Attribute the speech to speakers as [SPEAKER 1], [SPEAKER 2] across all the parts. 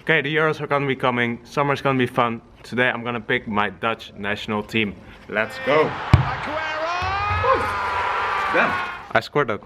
[SPEAKER 1] Okay, the Euros are gonna be coming, summer's gonna be fun. Today I'm gonna pick my Dutch national team. Let's go! Damn! I scored that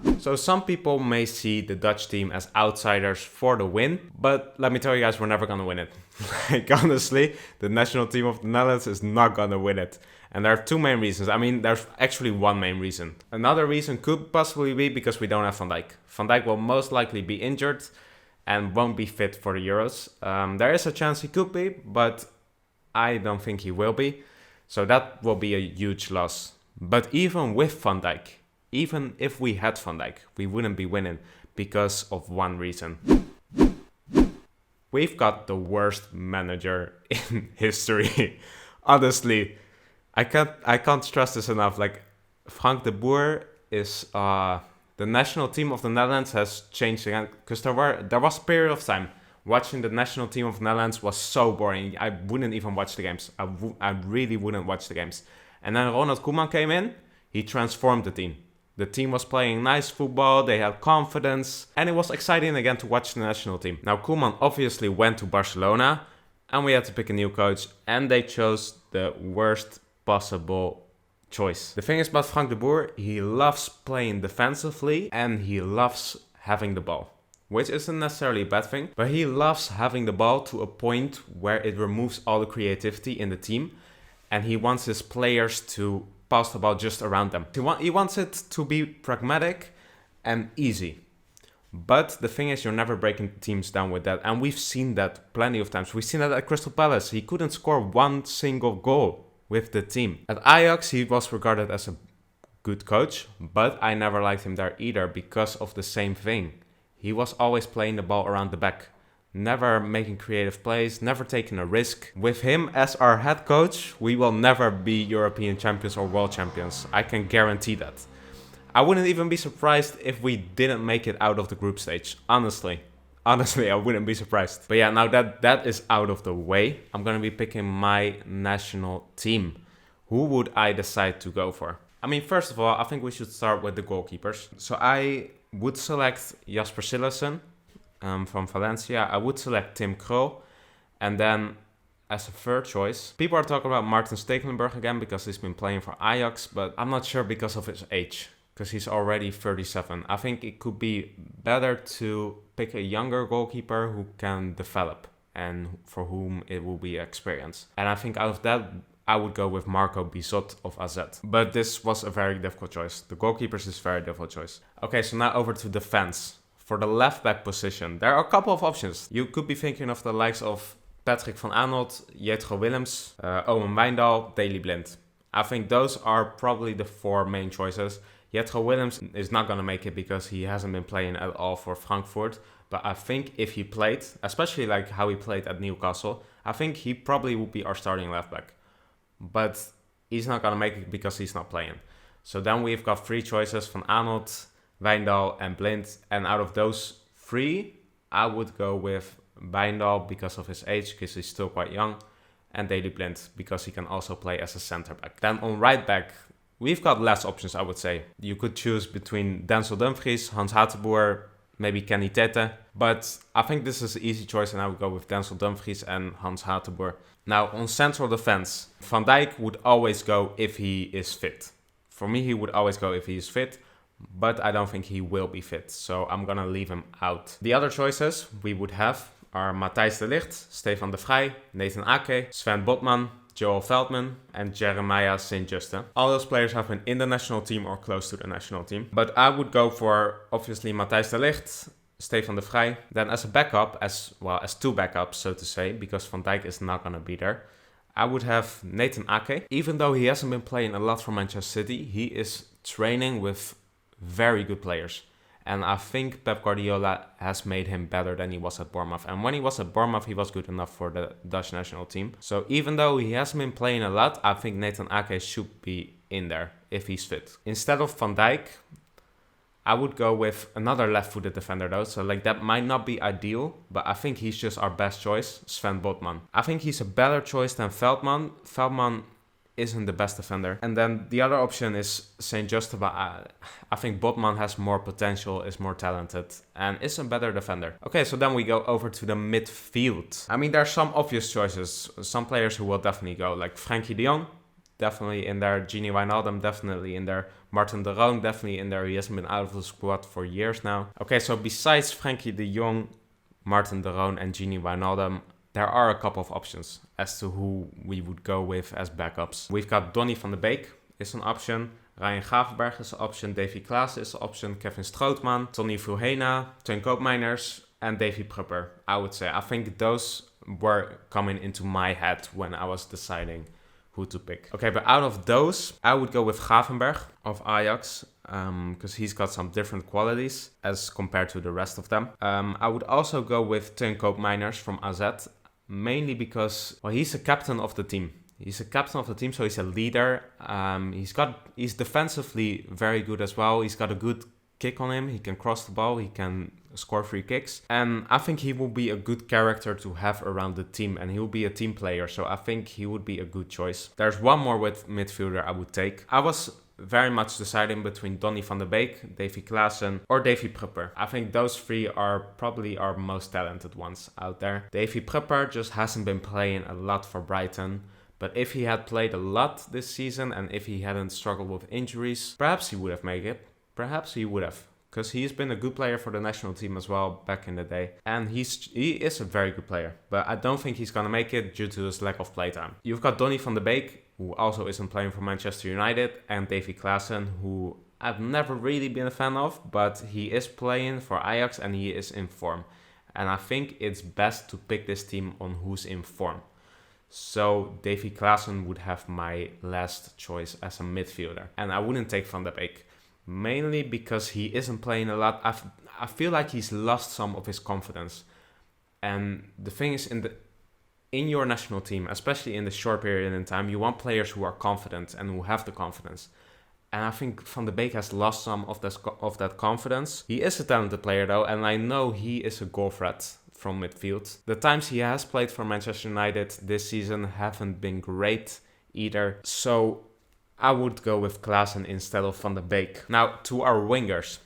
[SPEAKER 1] one. So some people may see the Dutch team as outsiders for the win, but let me tell you guys, we're never gonna win it. Like honestly, the national team of the Netherlands is not gonna win it. And there are two main reasons. I mean, there's actually one main reason. Another reason could possibly be because we don't have Van Dijk. Van Dijk will most likely be injured and won't be fit for the Euros. There is a chance he could be, but I don't think he will be. So that will be a huge loss. But even with Van Dijk, even if we had Van Dijk, we wouldn't be winning because of one reason. We've got the worst manager in history. Honestly, I can't stress this enough. Like, Frank de Boer is the national team of the Netherlands has changed again, because there was a period of time watching the national team of the Netherlands was so boring. I wouldn't even watch the games. I really wouldn't watch the games. And then Ronald Koeman came in. He transformed the team. The team was playing nice football, they had confidence, and it was exciting again to watch the national team. Now Koeman obviously went to Barcelona, and we had to pick a new coach, and they chose the worst possible choice. The thing is about Frank de Boer, he loves playing defensively, and he loves having the ball. Which isn't necessarily a bad thing, but he loves having the ball to a point where it removes all the creativity in the team, and he wants his players to pass the ball just around them. He wants it to be pragmatic and easy. But the thing is, you're never breaking teams down with that. And we've seen that plenty of times. We've seen that at Crystal Palace. He couldn't score one single goal with the team. At Ajax, he was regarded as a good coach, but I never liked him there either because of the same thing. He was always playing the ball around the back. Never making creative plays, never taking a risk. With him as our head coach, we will never be European champions or world champions. I can guarantee that. I wouldn't even be surprised if we didn't make it out of the group stage. Honestly, I wouldn't be surprised. But yeah, now that is out of the way, I'm going to be picking my national team. Who would I decide to go for? I mean, first of all, I think we should start with the goalkeepers. So I would select Jasper Cillessen. From Valencia, I would select Tim Krul. And then as a third choice, people are talking about Martin Stekelenburg again because he's been playing for Ajax, but I'm not sure because of his age, because he's already 37. I think it could be better to pick a younger goalkeeper who can develop and for whom it will be experience. And I think out of that, I would go with Marco Bizot of AZ. But this was a very difficult choice. The goalkeepers is a very difficult choice. Okay, so now over to defense. For the left back position, there are a couple of options. You could be thinking of the likes of Patrick van Aanholt, Jetro Willems, Owen Wijndal, Daley Blind. I think those are probably the four main choices. Jetro Willems is not going to make it because he hasn't been playing at all for Frankfurt. But I think if he played, especially like how he played at Newcastle, I think he probably would be our starting left back. But he's not going to make it because he's not playing. So then we've got three choices: Van Aanholt, Wijndal and Blind, and out of those three, I would go with Wijndal because of his age, because he's still quite young, and Daley Blind because he can also play as a center back. Then on right back, we've got less options, I would say. You could choose between Denzel Dumfries, Hans Hatenboer, maybe Kenny Tete, but I think this is an easy choice and I would go with Denzel Dumfries and Hans Hatenboer. Now on central defense, Van Dijk would always go if he is fit. For me, he would always go if he is fit. But I don't think he will be fit, so I'm gonna leave him out. The other choices we would have are Matthijs de Ligt, Stefan de Vrij, Nathan Ake, Sven Botman, Joel Veldman, and Jeremiah St-Juste. All those players have been in the national team or close to the national team. But I would go for, obviously, Matthijs de Ligt, Stefan de Vrij. Then as a backup, as two backups, so to say, because Van Dijk is not gonna be there, I would have Nathan Ake. Even though he hasn't been playing a lot for Manchester City, he is training with very good players. And I think Pep Guardiola has made him better than he was at Bournemouth. And when he was at Bournemouth, he was good enough for the Dutch national team. So even though he hasn't been playing a lot, I think Nathan Ake should be in there if he's fit. Instead of Van Dijk, I would go with another left-footed defender though. So like that might not be ideal, but I think he's just our best choice, Sven Botman. I think he's a better choice than Veldman. Veldman isn't the best defender. And then the other option is St. Just, but I think Botman has more potential, is more talented, and is a better defender. Okay, so then we go over to the midfield. I mean, there are some obvious choices. Some players who will definitely go, like Frenkie de Jong, definitely in there. Gini Wijnaldum, definitely in there. Martin de Roon, definitely in there. He hasn't been out of the squad for years now. Okay, so besides Frenkie de Jong, Martin de Roon, and Gini Wijnaldum, there are a couple of options as to who we would go with as backups. We've got Donny van de Beek is an option. Ryan Gravenberch is an option. Davy Klaassen is an option. Kevin Strootman, Tonny Vroegena, Teun Koopmeiners, and Davy Prupper, I would say. I think those were coming into my head when I was deciding who to pick. Okay, but out of those, I would go with Gravenberch of Ajax, because he's got some different qualities as compared to the rest of them. I would also go with Teun Koopmeiners from AZ, mainly because, well, he's a captain of the team. He's a captain of the team, so he's a leader. He's defensively very good as well. He's got a good kick on him. He can cross the ball. He can score free kicks. And I think he will be a good character to have around the team. And he will be a team player. So I think he would be a good choice. There's one more with midfielder I would take. I was very much deciding between Donny van de Beek, Davy Klaassen, or Davy Prupper. I think those three are probably our most talented ones out there. Davy Prupper just hasn't been playing a lot for Brighton. But if he had played a lot this season and if he hadn't struggled with injuries, perhaps he would have made it. Perhaps he would have. Because he's been a good player for the national team as well back in the day. And he is a very good player. But I don't think he's going to make it due to his lack of playtime. You've got Donny van de Beek, who also isn't playing for Manchester United. And Davy Klaassen, who I've never really been a fan of. But he is playing for Ajax and he is in form. And I think it's best to pick this team on who's in form. So Davy Klaassen would have my last choice as a midfielder. And I wouldn't take Van de Beek. Mainly because he isn't playing a lot. I feel like he's lost some of his confidence. And the thing is, in your national team, especially in the short period in time, you want players who are confident and who have the confidence. And I think Van de Beek has lost some of that confidence. He is a talented player though, and I know he is a goal threat from midfield. The times he has played for Manchester United this season haven't been great either. So I would go with Klaassen instead of Van de Beek. Now, to our wingers.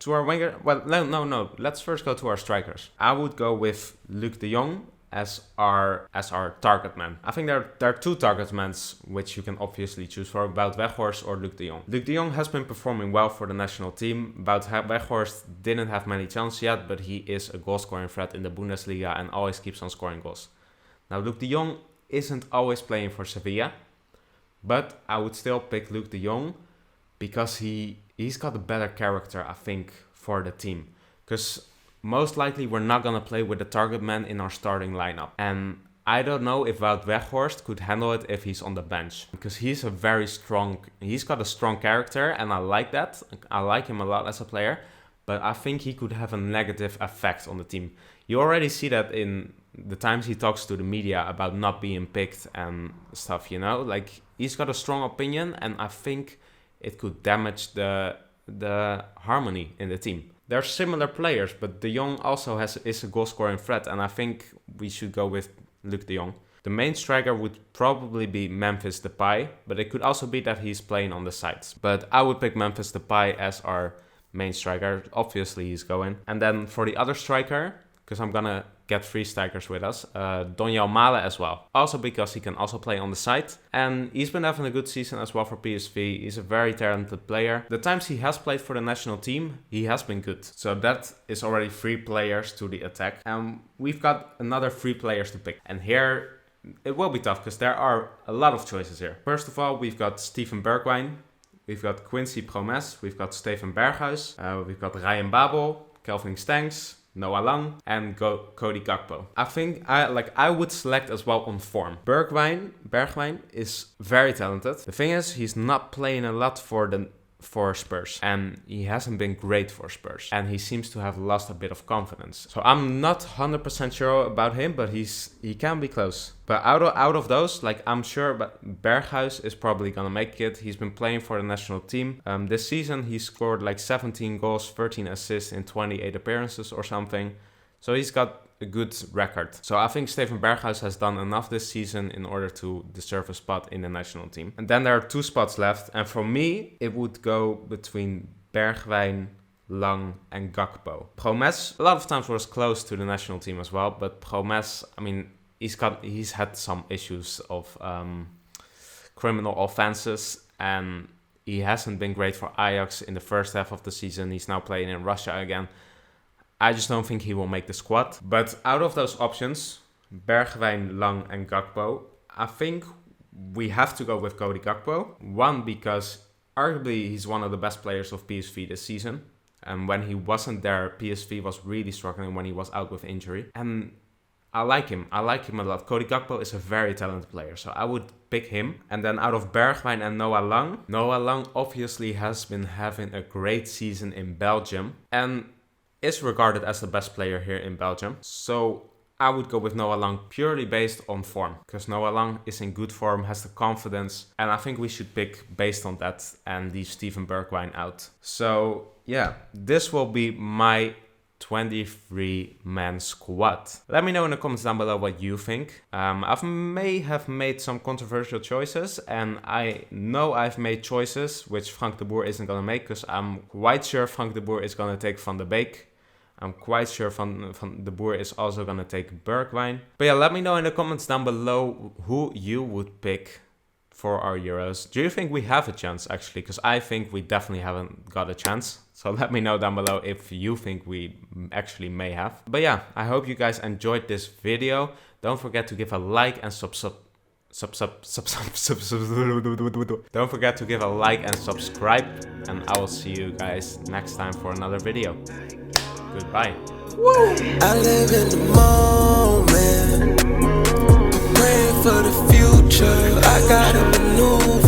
[SPEAKER 1] Well, no. Let's first go to our strikers. I would go with Luc de Jong as our target man. I think there are two target men which you can obviously choose for, Wout Weghorst or Luc de Jong. Luc de Jong has been performing well for the national team. Wout Weghorst didn't have many chances yet, but he is a goal-scoring threat in the Bundesliga and always keeps on scoring goals. Now, Luc de Jong isn't always playing for Sevilla, but I would still pick Luc de Jong because he's got a better character, I think, for the team. Because most likely we're not going to play with the target man in our starting lineup. And I don't know if Wout Weghorst could handle it if he's on the bench. Because he's got a strong character and I like that. I like him a lot as a player. But I think he could have a negative effect on the team. You already see that in the times he talks to the media about not being picked and stuff, you know? Like, he's got a strong opinion and I think it could damage the harmony in the team. They're similar players, but de Jong also is a goal-scoring threat, and I think we should go with Luc de Jong. The main striker would probably be Memphis Depay, but it could also be that he's playing on the sides. But I would pick Memphis Depay as our main striker. Obviously, he's going. And then for the other striker, because I'm gonna get 3 strikers with us, Donny Malen as well. Also because he can also play on the side. And he's been having a good season as well for PSV. He's a very talented player. The times he has played for the national team, he has been good. So that is already 3 players to the attack. And we've got another 3 players to pick. And here, it will be tough because there are a lot of choices here. First of all, we've got Steven Bergwijn. We've got Quincy Promes. We've got Steven Berghuis. We've got Ryan Babel, Kelvin Stengs, Noah Lang, and Cody Gakpo. I think I would select as well on form. Bergwijn is very talented. The thing is, he's not playing a lot for Spurs, and he hasn't been great for Spurs, and he seems to have lost a bit of confidence. So I'm not 100% sure about him, but he can be close. But out of those, I'm sure, but Berghuis is probably gonna make it. He's been playing for the national team. This season he scored 17 goals, 13 assists in 28 appearances or something. So he's got a good record. So I think Steven Berghuis has done enough this season in order to deserve a spot in the national team. And then there are 2 spots left. And for me, it would go between Bergwijn, Lang and Gakpo. Promes a lot of times was close to the national team as well, but Promes, I mean, he's had some issues of criminal offenses, and he hasn't been great for Ajax in the first half of the season. He's now playing in Russia again. I just don't think he will make the squad. But out of those options, Bergwijn, Lang and Gakpo, I think we have to go with Cody Gakpo. One, because arguably he's one of the best players of PSV this season. And when he wasn't there, PSV was really struggling when he was out with injury. And I like him. I like him a lot. Cody Gakpo is a very talented player, so I would pick him. And then out of Bergwijn and Noah Lang obviously has been having a great season in Belgium and is regarded as the best player here in Belgium. So I would go with Noah Lang purely based on form, because Noah Lang is in good form, has the confidence, and I think we should pick based on that and leave Steven Bergwijn out. So yeah, this will be my 23-man squad. Let me know in the comments down below what you think. I may have made some controversial choices, and I know I've made choices which Frank de Boer isn't going to make, because I'm quite sure Frank de Boer is going to take Van de Beek. I'm quite sure Van de Boer is also going to take Bergwijn. But yeah, let me know in the comments down below who you would pick for our Euros. Do you think we have a chance, actually? Because I think we definitely haven't got a chance. So let me know down below if you think we actually may have. But yeah, I hope you guys enjoyed this video. Don't forget to give a like and Don't forget to give a like and subscribe. And I will see you guys next time for another video. Goodbye. Woo! I live in the moment, praying for the future. I gotta maneuver.